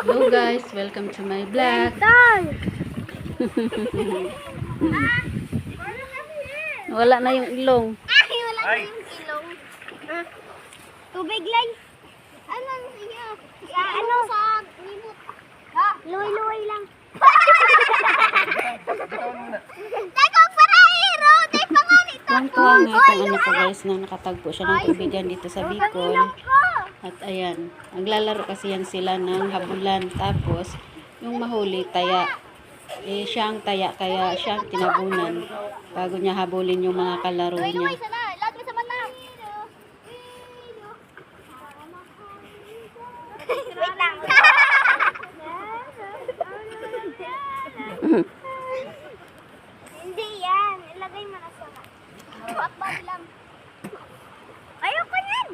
Hello guys, welcome to my vlog. Wala na yung ilong. Ay, wala na yung ilong. Tubig lang. Ano niya? Ano sa limot? Ha? Luwi-luwi lang. Teko, parahiro! Teko nga nito. Tuwang-tuwa nga itong ano ko guys na nakatagpo siya ng kaibigan dito sa Bicol. At ayan, naglalaro kasi yan sila ng habulan. Tapos, yung mahuli, taya. Eh, siya ang taya, kaya siya ang tinabunan. Bago niya habulin yung mga kalaro niya. Luwi-luwi sana. Lahat mo sa mata. Wait lang. Hindi yan. Ilagay mo na sa mata. Hotbody lang. Ayoko yan.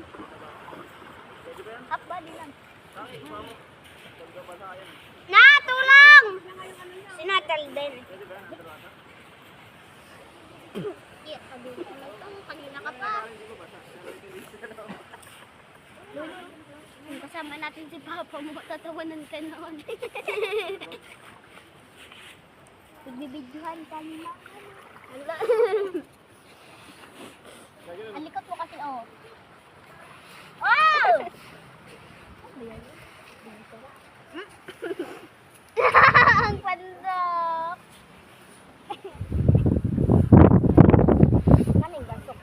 Hotbody lang. Na, tulong! Sinatal din. Iya, sabi ko na ito. Kanina ka pa. Kung kasama natin si Papa mo, tatawanan ka noon. Nagbibidyohan kanina. Wala. Alikot mo kasi, oh. Oh! Ang pandok. Kaning gasok.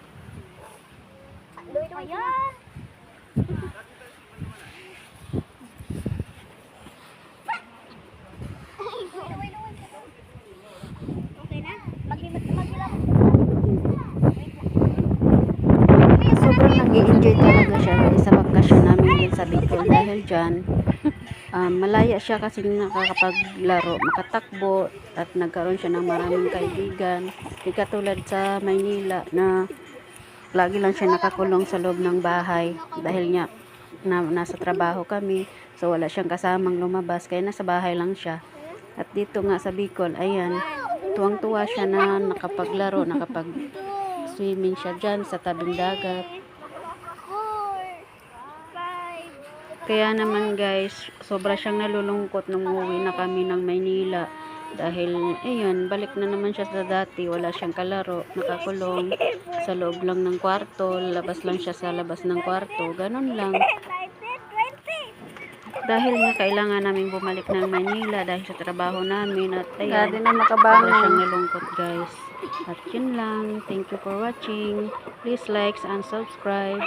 Luwi pa yan. Okay na? Magilap. Sobrang nag-i-enjoy talaga siya guys sa bakasyon namin din sa Bicol. Dahil dyan, malaya siya kasi nakakapaglaro, makatakbo, at nagkaroon siya ng maraming kaibigan. Di katulad sa Maynila na lagi lang siya nakakulong sa loob ng bahay dahil niya nasa trabaho kami, so wala siyang kasamang lumabas, kaya nasa bahay lang siya. At dito nga sa Bicol, ayan, tuwang-tuwa siya na nakapaglaro, nakapag-swimming siya dyan sa tabing dagat. Kaya naman guys, sobra siyang nalulungkot nung uwi na kami ng Maynila. Dahil, ayun, balik na naman siya sa dati. Wala siyang kalaro, nakakulong sa loob lang ng kwarto. Labas lang siya sa labas ng kwarto. Ganon lang. Dahil nga kailangan namin bumalik ng Maynila dahil sa trabaho namin. At ayun, sobra siyang nalungkot guys. At yun lang. Thank you for watching. Please like and subscribe.